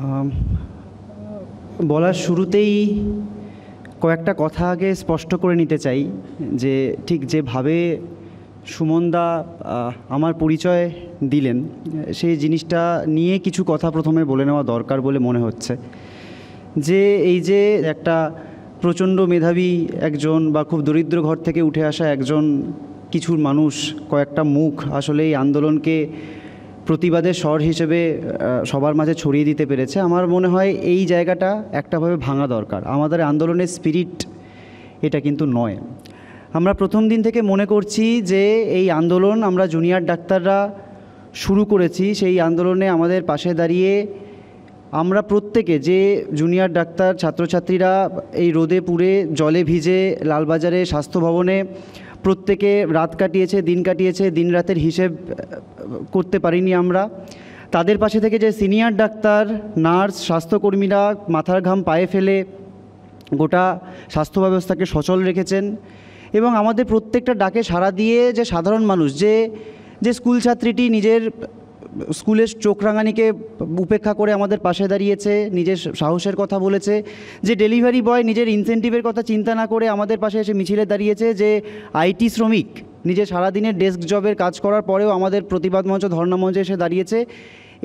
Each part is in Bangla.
আম, বলার শুরুতেই কয়েকটা কথা আগে স্পষ্ট করে নিতে চাই যে ঠিক যেভাবে সুমনদা আমার পরিচয় দিলেন সেই জিনিসটা নিয়ে কিছু কথা প্রথমে বলে নেওয়া দরকার বলে মনে হচ্ছে। যে এই যে একটা প্রচণ্ড মেধাবী একজন বা খুব দরিদ্র ঘর থেকে উঠে আসা একজন কিছু মানুষ, কয়েকটা মুখ আসলে এই আন্দোলনকে প্রতিবাদের স্বর হিসেবে সবার মাঝে ছড়িয়ে দিতে পেরেছে। আমার মনে হয় এই জায়গাটা একটাভাবে ভাঙা দরকার। আমাদের আন্দোলনের স্পিরিট এটা কিন্তু নয়। আমরা প্রথম দিন থেকে মনে করছি যে এই আন্দোলন আমরা জুনিয়র ডাক্তাররা শুরু করেছি। সেই আন্দোলনে আমাদের পাশে দাঁড়িয়ে আমরা প্রত্যেকে, যে জুনিয়র ডাক্তার ছাত্রছাত্রীরা এই রোদে পুড়ে জলে ভিজে লালবাজারে স্বাস্থ্য ভবনে প্রত্যেকে রাত কাটিয়েছে, দিন কাটিয়েছে, দিন রাতের হিসেব করতে পারিনি আমরা। তাদের পাশে থেকে যে সিনিয়র ডাক্তার, নার্স, স্বাস্থ্যকর্মীরা মাথার ঘাম পায়ে ফেলে গোটা স্বাস্থ্য ব্যবস্থাকে সচল রেখেছেন, এবং আমাদের প্রত্যেকটা ডাকে সাড়া দিয়ে যে সাধারণ মানুষ, যে স্কুল ছাত্রীটি নিজের স্কুলের চোখ রাঙানিকে উপেক্ষা করে আমাদের পাশে দাঁড়িয়েছে, নিজের সাহসের কথা বলেছে, যে ডেলিভারি বয় নিজের ইনসেন্টিভের কথা চিন্তা না করে আমাদের পাশে এসে মিছিলে দাঁড়িয়েছে, যে আইটি শ্রমিক নিজে সারাদিনের ডেস্ক জবের কাজ করার পরেও আমাদের প্রতিবাদ মঞ্চ, ধর্ণা মঞ্চে এসে দাঁড়িয়েছে।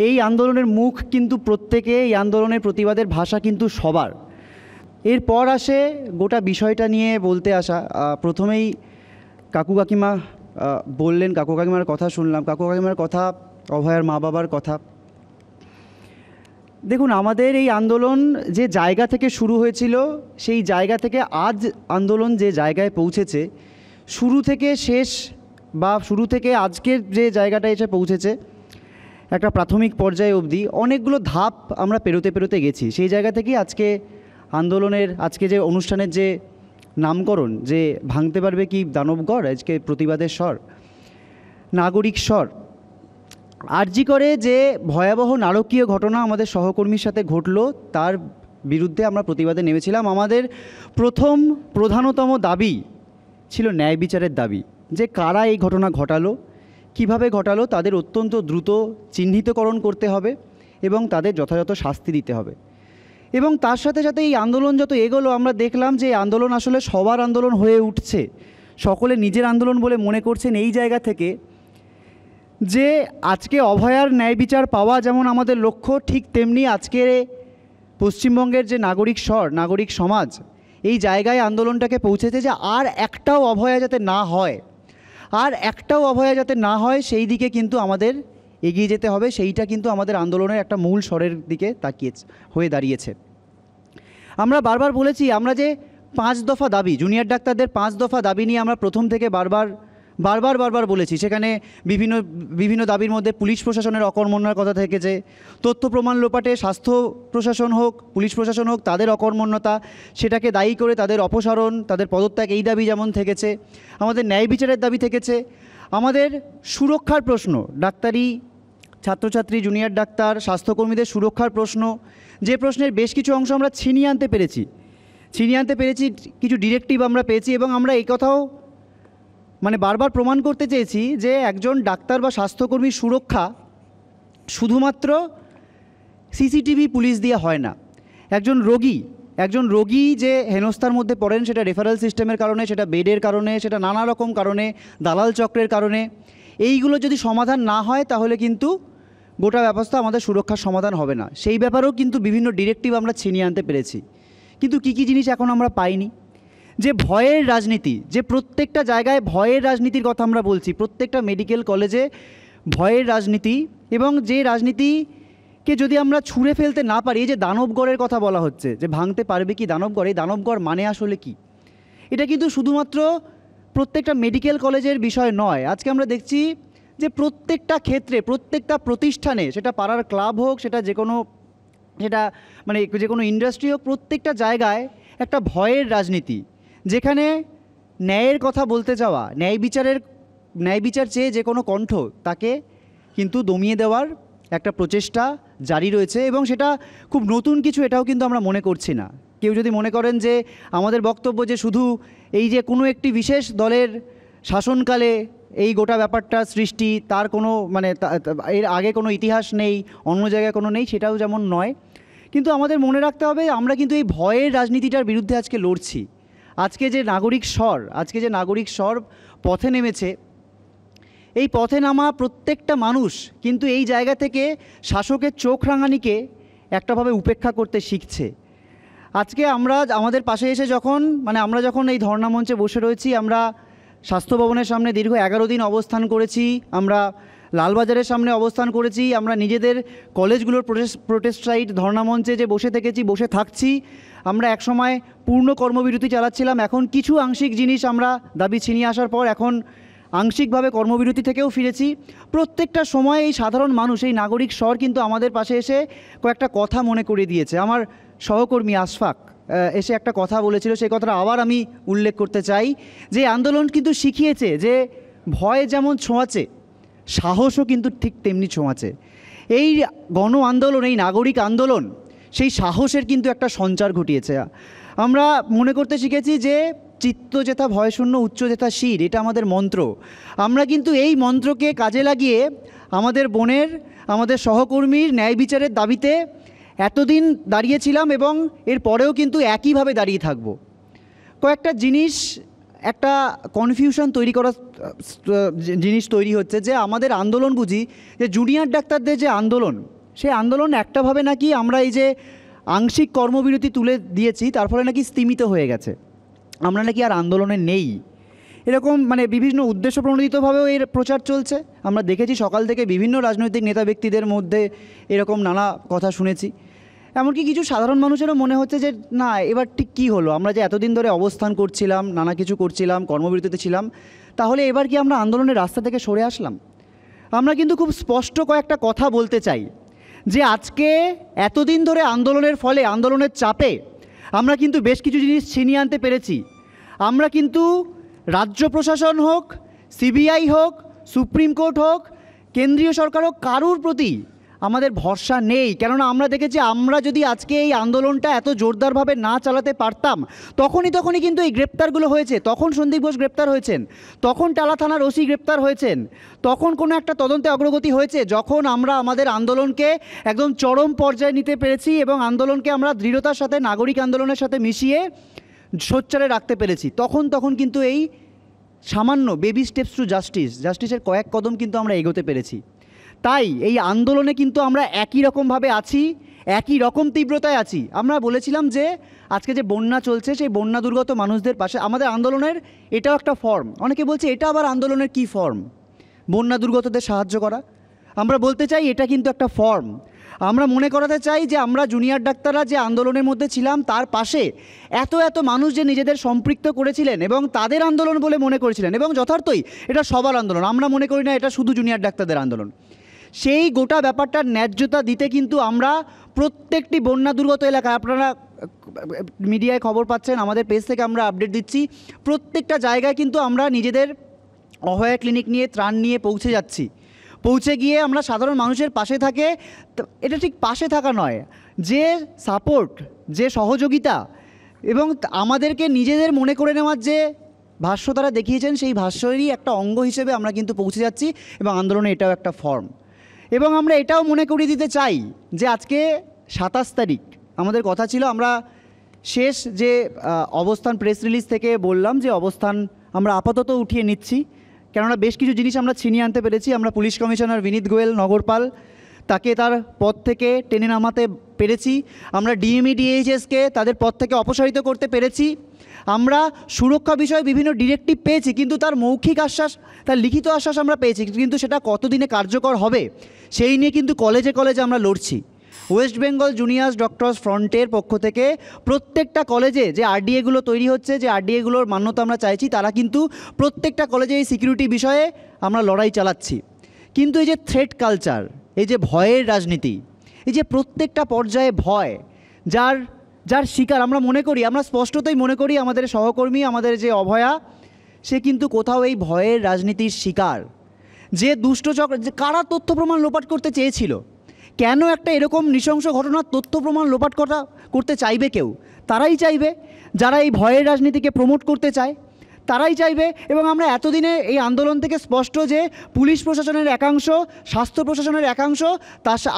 এই আন্দোলনের মুখ কিন্তু প্রত্যেকে, এই আন্দোলনের প্রতিবাদের ভাষা কিন্তু সবার। এরপর আসে গোটা বিষয়টা নিয়ে বলতে আসা। প্রথমেই কাকু কাকিমা বললেন, কাকু কাকিমার কথা শুনলাম, কাকু কাকিমার কথা, অভয়ার মা বাবার কথা। দেখুন, আমাদের এই আন্দোলন যে জায়গা থেকে শুরু হয়েছিল সেই জায়গা থেকে আজ আন্দোলন যে জায়গায় পৌঁছেছে, শুরু থেকে শেষ বা শুরু থেকে আজকের যে জায়গাটা এসে পৌঁছেছে একটা প্রাথমিক পর্যায়ে অবধি অনেকগুলো ধাপ আমরা পেরোতে গেছি। সেই জায়গা থেকেই আজকে আন্দোলনের, আজকে যে অনুষ্ঠানের যে নামকরণ, যে ভাঙতে পারবে কি দানবগড়, আজকে প্রতিবাদের স্বর, নাগরিক স্বর। আরজি করে যে ভয়াবহ নারকীয় ঘটনা আমাদের সহকর্মীর সাথে ঘটলো, তার বিরুদ্ধে আমরা প্রতিবাদে নেমেছিলাম। আমাদের প্রথম প্রধানতম দাবি ছিল ন্যায় বিচারের দাবি, যে কারা এই ঘটনা ঘটালো, কিভাবে ঘটালো, তাদের অত্যন্ত দ্রুত চিহ্নিতকরণ করতে হবে এবং তাদের যথাযথ শাস্তি দিতে হবে। এবং তার সাথে সাথে এই আন্দোলন যত এগোলো, আমরা দেখলাম যে এই আন্দোলন আসলে সবার আন্দোলন হয়ে উঠছে, সকলে নিজের আন্দোলন বলে মনে করছেন। এই জায়গা থেকে যে আজকে অভয়ার ন্যায় বিচার পাওয়া যেমন আমাদের লক্ষ্য, ঠিক তেমনি আজকে পশ্চিমবঙ্গের যে নাগরিক স্বর, নাগরিক সমাজ এই জায়গায় আন্দোলনটাকে পৌঁছেছে যে আর একটাও অভয়া যাতে না হয়, আর একটাও অভয়া যাতে না হয়, সেই দিকে কিন্তু আমাদের এগিয়ে যেতে হবে। সেইটা কিন্তু আমাদের আন্দোলনের একটা মূল স্বরের দিকে হয়ে দাঁড়িয়েছে। আমরা বারবার বলেছি, আমরা যে 5 দফা দাবি, জুনিয়র ডাক্তারদের 5 দফা দাবি নিয়ে আমরা প্রথম থেকে বারবার বলেছি। সেখানে বিভিন্ন দাবির মধ্যে পুলিশ প্রশাসনের অকর্মণ্যতার কথা থেকেছে, তথ্য প্রমাণ লোপাটে স্বাস্থ্য প্রশাসন হোক, পুলিশ প্রশাসন হোক, তাদের অকর্মণ্যতা, সেটাকে দায়ী করে তাদের অপসারণ, তাদের পদত্যাগ, এই দাবি যেমন থেকেছে। আমাদের ন্যায় বিচারের দাবি থেকেছে। আমাদের সুরক্ষার প্রশ্ন, ডাক্তারি ছাত্রছাত্রী, জুনিয়র ডাক্তার, স্বাস্থ্যকর্মীদের সুরক্ষার প্রশ্ন, যে প্রশ্নের বেশ কিছু অংশ আমরা ছিনিয়ে আনতে পেরেছি, কিছু ডিরেক্টিভ আমরা পেয়েছি। এবং আমরা এই কথাও বারবার প্রমাণ করতে চেয়েছি যে একজন ডাক্তার বা স্বাস্থ্যকর্মীর সুরক্ষা শুধুমাত্র সিসিটিভি পুলিশ দিয়ে হয় না। একজন রোগী যে হেনস্থার মধ্যে পড়েন, সেটা রেফারেল সিস্টেমের কারণে, সেটা বেডের কারণে, সেটা নানা রকম কারণে, দালাল চক্রের কারণে, এইগুলো যদি সমাধান না হয় তাহলে কিন্তু গোটা ব্যবস্থা আমাদের সুরক্ষার সমাধান হবে না। সেই ব্যাপারেও কিন্তু বিভিন্ন ডিরেক্টিভ আমরা ছিনিয়ে আনতে পেরেছি। কিন্তু কী জিনিস এখন আমরা পাইনি? যে ভয়ের রাজনীতি, যে প্রত্যেকটা জায়গায় ভয়ের রাজনীতির কথা আমরা বলছি, প্রত্যেকটা মেডিকেল কলেজে ভয়ের রাজনীতি, এবং যে রাজনীতিকে যদি আমরা ছুঁড়ে ফেলতে না পারি, যে দানবগড়ের কথা বলা হচ্ছে, যে ভাঙতে পারবে কি দানবগড়, এই দানবগড় মানে আসলে কি? এটা কিন্তু শুধুমাত্র প্রত্যেকটা মেডিকেল কলেজের বিষয় নয়। আজকে আমরা দেখছি যে প্রত্যেকটা ক্ষেত্রে, প্রত্যেকটা প্রতিষ্ঠানে, সেটা পাড়ার ক্লাব হোক, সেটা যে কোনো ইন্ডাস্ট্রি হোক, প্রত্যেকটা জায়গায় একটা ভয়ের রাজনীতি, যেখানে ন্যায়ের কথা বলতে যাওয়া, ন্যায় বিচার চেয়ে যে কোনো কণ্ঠ, তাকে কিন্তু দমিয়ে দেওয়ার একটা প্রচেষ্টা জারি রয়েছে। এবং সেটা খুব নতুন কিছু, এটাও কিন্তু আমরা মনে করছি না। কেউ যদি মনে করেন যে আমাদের বক্তব্য যে শুধু এই যে কোনো একটি বিশেষ দলের শাসনকালে এই গোটা ব্যাপারটা সৃষ্টি, তার কোনো এর আগে কোনো ইতিহাস নেই, অন্য জায়গায় কোনো নেই, সেটাও যেমন নয়। কিন্তু আমাদের মনে রাখতে হবে আমরা কিন্তু এই ভয়ের রাজনীতিটার বিরুদ্ধে আজকে লড়ছি। আজকে যে নাগরিক স্বর পথে নেমেছে, এই পথে নামা প্রত্যেকটা মানুষ কিন্তু এই জায়গা থেকে শাসকের চোখ রাঙানিকে একটাভাবে উপেক্ষা করতে শিখছে। আজকে আমাদের পাশে এসে আমরা যখন এই ধর্ণা মঞ্চে বসে রয়েছি, আমরা স্বাস্থ্য ভবনের সামনে দীর্ঘ 11 দিন অবস্থান করেছি, আমরা লালবাজারের সামনে অবস্থান করেছি, আমরা নিজেদের কলেজগুলোর প্রোটেস্ট সাইট ধর্ণা মঞ্চে যে বসে থেকেছি, বসে থাকছি। আমরা একসময় পূর্ণ কর্মবিরতি চালাচ্ছিলাম, এখন কিছু আংশিক জিনিস আমরা দাবি ছিনিয়ে আসার পর এখন আংশিকভাবে কর্মবিরতি থেকেও ফিরেছি। প্রত্যেকটা সময় এই সাধারণ মানুষ, এই নাগরিক স্বর কিন্তু আমাদের পাশে এসে কয়েকটা কথা মনে করিয়ে দিয়েছে। আমার সহকর্মী আশফাক এসে একটা কথা বলেছিল, সেই কথাটা আবার আমি উল্লেখ করতে চাই, যে আন্দোলন কিন্তু শিখিয়েছে যে ভয় যেমন ছোঁয়াচে, সাহসও কিন্তু ঠিক তেমনি ছোঁয়াচে। এই গণ আন্দোলন, এই নাগরিক আন্দোলন সেই সাহসের কিন্তু একটা সঞ্চার ঘটিয়েছে। আমরা মনে করতে শিখেছি যে চিত্ত যেথা ভয়শূন্য উচ্চ যেথা শির, এটা আমাদের মন্ত্র। আমরা কিন্তু এই মন্ত্রকে কাজে লাগিয়ে আমাদের বোনের, আমাদের সহকর্মীর ন্যায় বিচারের দাবিতে এতদিন দাঁড়িয়েছিলাম এবং এর পরেও কিন্তু একইভাবে দাঁড়িয়ে থাকব। কয়েকটা জিনিস, একটা কনফিউশন জিনিস তৈরি হচ্ছে যে আমাদের আন্দোলন বুঝি যে জুনিয়র ডাক্তারদের যে আন্দোলন, সেই আন্দোলন একটাভাবে নাকি আমরা এই যে আংশিক কর্মবিরতি তুলে দিয়েছি তার ফলে নাকি স্তিমিত হয়ে গেছে, আমরা নাকি আর আন্দোলনে নেই, এরকম বিভিন্ন উদ্দেশ্য প্রণোদিতভাবেও এর প্রচার চলছে। আমরা দেখেছি সকাল থেকে বিভিন্ন রাজনৈতিক নেতা ব্যক্তিদের মধ্যে এরকম নানা কথা শুনেছি। এমনকি কিছু সাধারণ মানুষেরও মনে হচ্ছে যে না, এবার ঠিক কী হলো, আমরা যে এতদিন ধরে অবস্থান করছিলাম, নানা কিছু করছিলাম, কর্মবিরতিতে ছিলাম, তাহলে এবার কি আমরা আন্দোলনের রাস্তা থেকে সরে আসলাম? আমরা কিন্তু খুব স্পষ্ট কয়েকটা কথা বলতে চাই যে আজকে এতদিন ধরে আন্দোলনের ফলে, আন্দোলনের চাপে আমরা কিন্তু বেশ কিছু জিনিস ছিনিয়ে আনতে পেরেছি। আমরা কিন্তু রাজ্য প্রশাসন হোক, সিবিআই হোক, সুপ্রিম কোর্ট হোক, কেন্দ্রীয় সরকার হোক, কারুর প্রতি আমাদের ভরসা নেই। কেননা আমরা দেখেছি আমরা যদি আজকে এই আন্দোলনটা এত জোরদারভাবে না চালাতে পারতাম, তখনই কিন্তু এই গ্রেপ্তারগুলো হয়েছে। তখন সন্দীপ ঘোষ গ্রেপ্তার হয়েছেন, তখন টালা থানার ওসি গ্রেপ্তার হয়েছেন, তখন কোনো একটা তদন্তে অগ্রগতি হয়েছে, যখন আমরা আমাদের আন্দোলনকে একদম চরম পর্যায়ে নিতে পেরেছি এবং আন্দোলনকে আমরা দৃঢ়তার সাথে নাগরিক আন্দোলনের সাথে মিশিয়ে সোচ্চারে রাখতে পেরেছি, তখন কিন্তু এই সামান্য বেবি স্টেপস টু জাস্টিসের কয়েক কদম কিন্তু আমরা এগোতে পেরেছি। তাই এই আন্দোলনে কিন্তু আমরা একই রকমভাবে আছি, একই রকম তীব্রতায় আছি। আমরা বলেছিলাম যে আজকে যে বন্যা চলছে, সেই বন্যা দুর্গত মানুষদের পাশে আমাদের আন্দোলনের এটাও একটা ফর্ম। অনেকে বলছে এটা আবার আন্দোলনের কি ফর্ম, বন্যা দুর্গতদের সাহায্য করা? আমরা বলতে চাই এটা কিন্তু একটা ফর্ম। আমরা মনে করাতে চাই যে আমরা জুনিয়র ডাক্তাররা যে আন্দোলনের মধ্যে ছিলাম, তার পাশে এত মানুষ যে নিজেদের সম্পৃক্ত করেছিলেন এবং তাদের আন্দোলন বলে মনে করেছিলেন, এবং যথার্থই এটা সবার আন্দোলন, আমরা মনে করি না এটা শুধু জুনিয়র ডাক্তারদের আন্দোলন। সেই গোটা ব্যাপারটার ন্যায্যতা দিতে কিন্তু আমরা প্রত্যেকটি বন্যা দুর্গত এলাকায়, আপনারা মিডিয়ায় খবর পাচ্ছেন, আমাদের পেজ থেকে আমরা আপডেট দিচ্ছি, প্রত্যেকটা জায়গায় কিন্তু আমরা নিজেদের অভয়া ক্লিনিক নিয়ে, ত্রাণ নিয়ে পৌঁছে যাচ্ছি। পৌঁছে গিয়ে আমরা সাধারণ মানুষের পাশে থাকে, এটা ঠিক পাশে থাকা নয়, যে সাপোর্ট, যে সহযোগিতা এবং আমাদেরকে নিজেদের মনে করে নেওয়ার যে ভাষ্য তারা দেখিয়েছেন, সেই ভাষ্যেরই একটা অঙ্গ হিসেবে আমরা কিন্তু পৌঁছে যাচ্ছি এবং আন্দোলনে এটাও একটা ফর্ম। এবং আমরা এটাও মনে করিয়ে দিতে চাই যে আজকে 27 তারিখ আমাদের কথা ছিল, আমরা শেষ যে অবস্থান প্রেস রিলিজ থেকে বললাম যে অবস্থান আমরা আপাতত উঠিয়ে নিচ্ছি, কেননা বেশ কিছু জিনিস আমরা ছিনিয়ে আনতে পেরেছি। আমরা পুলিশ কমিশনার বিনীত গোয়েল নগরপাল, তাকে তার পদ থেকে টেনে নামাতে পেরেছি। আমরা ডিএমই ডিএইচএসকে তাদের পদ থেকে অপসারিত করতে পেরেছি। আমরা সুরক্ষা বিষয়ে বিভিন্ন ডিরেক্টিভ পেয়েছি, কিন্তু তার মৌখিক আশ্বাস, তার লিখিত আশ্বাস আমরা পেয়েছি, কিন্তু সেটা কতদিনে কার্যকর হবে সেই নিয়ে কিন্তু কলেজে কলেজে আমরা লড়ছি। ওয়েস্ট বেঙ্গল জুনিয়র্স ডক্টরস ফ্রন্টের পক্ষ থেকে প্রত্যেকটা কলেজে যে আরডিএগুলো তৈরি হচ্ছে, যে আরডিএগুলোর মান্যতা আমরা চাইছি, তারা কিন্তু প্রত্যেকটা কলেজে এই সিকিউরিটি বিষয়ে আমরা লড়াই চালাচ্ছি। কিন্তু এই যে থ্রেট কালচার, এই যে ভয়ের রাজনীতি, এই যে প্রত্যেকটা পর্যায়ে ভয়, যার শিকার আমরা মনে করি, আমরা স্পষ্টতই মনে করি আমাদের সহকর্মী, আমাদের যে অভয়া, সে কিন্তু কোথাও এই ভয়ের রাজনীতির শিকার। যে দুষ্টচক্র, যে কারা তথ্য প্রমাণ লোপাট করতে চেয়েছিল, কেন একটা এরকম নৃশংস ঘটনার তথ্য প্রমাণ লোপাট করতে চাইবে কেউ? তারাই চাইবে যারা এই ভয়ের রাজনীতিকে প্রমোট করতে চায়, তারাই চাইবে। এবং আমরা এতদিনে এই আন্দোলন থেকে স্পষ্ট যে পুলিশ প্রশাসনের একাংশ, স্বাস্থ্য প্রশাসনের একাংশ,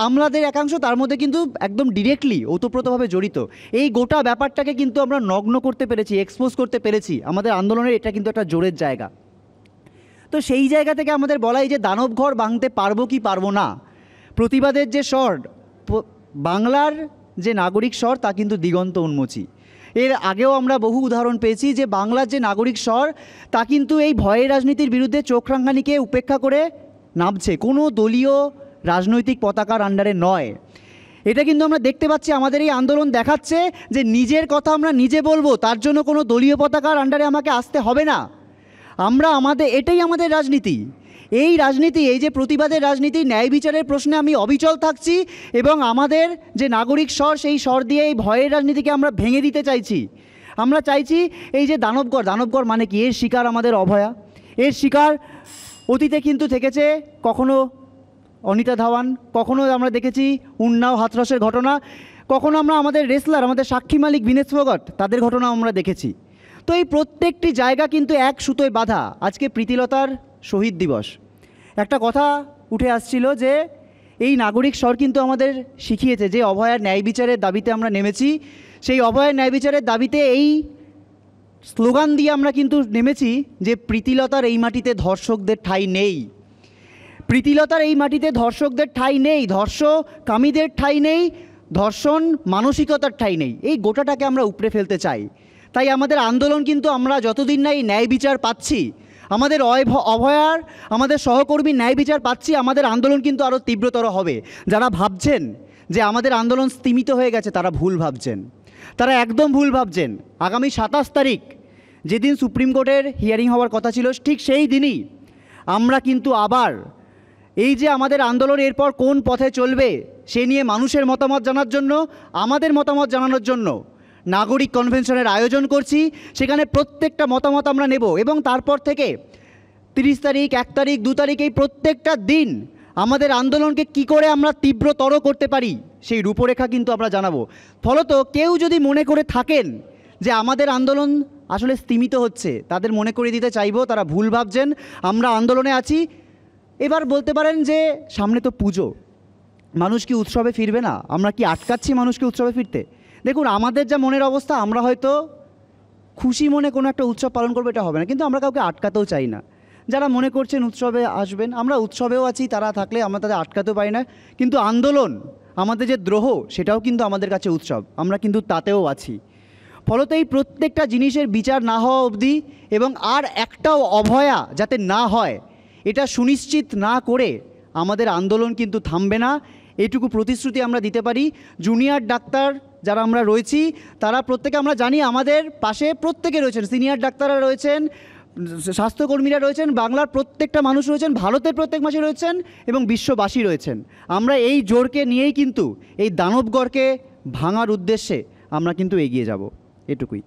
আমলাদের একাংশ তার মধ্যে কিন্তু একদম ডিরেক্টলি ওতপ্রোতভাবে জড়িত। এই গোটা ব্যাপারটাকে কিন্তু আমরা নগ্ন করতে পেরেছি, এক্সপোজ করতে পেরেছি। আমাদের আন্দোলনের এটা কিন্তু একটা জোরের জায়গা। তো সেই জায়গা থেকে আমাদের বলাই যে দানবঘর ভাঙতে পারবো কি পারবো না, প্রতিবাদের যে স্বর, বাংলার যে নাগরিক স্বর তা কিন্তু দিগন্ত উন্মোচী। এর আগেও আমরা বহু উদাহরণ পেয়েছি যে বাংলার যে নাগরিক স্বর তা কিন্তু এই ভয়ের রাজনীতির বিরুদ্ধে চোখ রাঙানিকে উপেক্ষা করে নামছে, কোনো দলীয় রাজনৈতিক পতাকার আন্ডারে নয়। এটা কিন্তু আমরা দেখতে পাচ্ছি, আমাদের এই আন্দোলন দেখাচ্ছে যে নিজের কথা আমরা নিজে বলবো, তার জন্য কোনো দলীয় পতাকার আন্ডারে আমাকে আসতে হবে না। এটাই আমাদের রাজনীতি। এই রাজনীতি, এই যে প্রতিবাদের রাজনীতি, ন্যায় বিচারের প্রশ্নে আমি অবিচল থাকছি এবং আমাদের যে নাগরিক স্বর, সেই স্বর দিয়ে এই ভয়ের রাজনীতিকে আমরা ভেঙে দিতে চাইছি। আমরা চাইছি এই যে দানবঘর মানে কি? এর শিকার আমাদের অভয়া, এর শিকার অতীতে কিন্তু থেকেছে কখনো অনিতা ধাওয়ান, কখনো আমরা দেখেছি উন্নাও হাথরসের ঘটনা, কখনো আমরা আমাদের রেসলার, আমাদের সাক্ষী মালিক বিনেশ ফোগট, তাদের ঘটনা আমরা দেখেছি। তো এই প্রত্যেকটি জায়গা কিন্তু এক সুতোয় বাঁধা। আজকে প্রীতিলতার শহীদ দিবস, একটা কথা উঠে আসছিল যে এই নাগরিক স্বর কিন্তু আমাদের শিখিয়েছে যে অভয়ার ন্যায় বিচারের দাবিতে আমরা নেমেছি। সেই অভয়ার ন্যায় বিচারের দাবিতে এই স্লোগান দিয়ে আমরা কিন্তু নেমেছি যে প্রীতিলতার এই মাটিতে ধর্ষকদের ঠাঁই নেই, প্রীতিলতার এই মাটিতে ধর্ষকদের ঠাঁই নেই, ধর্ষকামীদের ঠাঁই নেই, ধর্ষণ মানসিকতার ঠাঁই নেই। এই গোটাটাকে আমরা উপড়ে ফেলতে চাই। তাই আমাদের আন্দোলন কিন্তু, আমরা যতদিন না এই ন্যায় বিচার পাচ্ছি, আমাদের অভয়ার, আমাদের সহকর্মী ন্যায় বিচার পাচ্ছি, আমাদের আন্দোলন কিন্তু আরও তীব্রতর হবে। যারা ভাবছেন যে আমাদের আন্দোলন স্তিমিত হয়ে গেছে, তারা ভুল ভাবছেন, তারা একদম ভুল ভাবছেন। আগামী 27 তারিখ যেদিন সুপ্রিম কোর্টের হিয়ারিং হওয়ার কথা ছিল, ঠিক সেই দিনই আমরা কিন্তু আবার এই যে আমাদের আন্দোলন এরপর কোন পথে চলবে সে নিয়ে মানুষের মতামত জানার জন্য, আমাদের মতামত জানানোর জন্য নাগরিক কনভেনশনের আয়োজন করছি। সেখানে প্রত্যেকটা মতামত আমরা নেব এবং তারপর থেকে 30 তারিখ, 1 তারিখ, 2 তারিখ, এই প্রত্যেকটা দিন আমাদের আন্দোলনকে কি করে আমরা তীব্রতর করতে পারি সেই রূপরেখা কিন্তু আমরা জানাবো। ফলত কেউ যদি মনে করে থাকেন যে আমাদের আন্দোলন আসলে স্তিমিত হচ্ছে, তাদের মনে করে দিতে চাইবো তারা ভুল ভাবছেন। আমরা আন্দোলনে আছি। এবার বলতে পারেন যে সামনে তো পুজো, মানুষ কি উৎসবে ফিরবে না? আমরা কি আটকাচ্ছি মানুষকে উৎসবে ফিরতে? দেখুন, আমাদের যা মনের অবস্থা, আমরা হয়তো খুশি মনে কোনো একটা উৎসব পালন করবো, এটা হবে না, কিন্তু আমরা কাউকে আটকাতেও চাই না। যারা মনে করছেন উৎসবে আসবেন, আমরা উৎসবেও আছি, তারা থাকলে আমরা তাদের আটকাতেও পারি না। কিন্তু আন্দোলন, আমাদের যে দ্রোহ, সেটাও কিন্তু আমাদের কাছে উৎসব, আমরা কিন্তু তাতেও আছি। ফলত এই প্রত্যেকটা জিনিসের বিচার না হওয়া অবধি এবং আর একটাও অভয়া যাতে না হয়, এটা সুনিশ্চিত না করে আমাদের আন্দোলন কিন্তু থামবে না। এইটুকু প্রতিশ্রুতি আমরা দিতে পারি। জুনিয়র ডাক্তার যারা আমরা রয়েছি, তারা প্রত্যেকে, আমরা জানি আমাদের পাশে প্রত্যেকে রয়েছেন, সিনিয়র ডাক্তাররা রয়েছেন, স্বাস্থ্যকর্মীরা রয়েছেন, বাংলার প্রত্যেকটা মানুষ রয়েছেন, ভারতের প্রত্যেক মাসে রয়েছেন এবং বিশ্ববাসী রয়েছেন। আমরা এই জোরকে নিয়েই কিন্তু এই দানবগড়কে ভাঙার উদ্দেশ্যে আমরা কিন্তু এগিয়ে যাব। এটুকুই।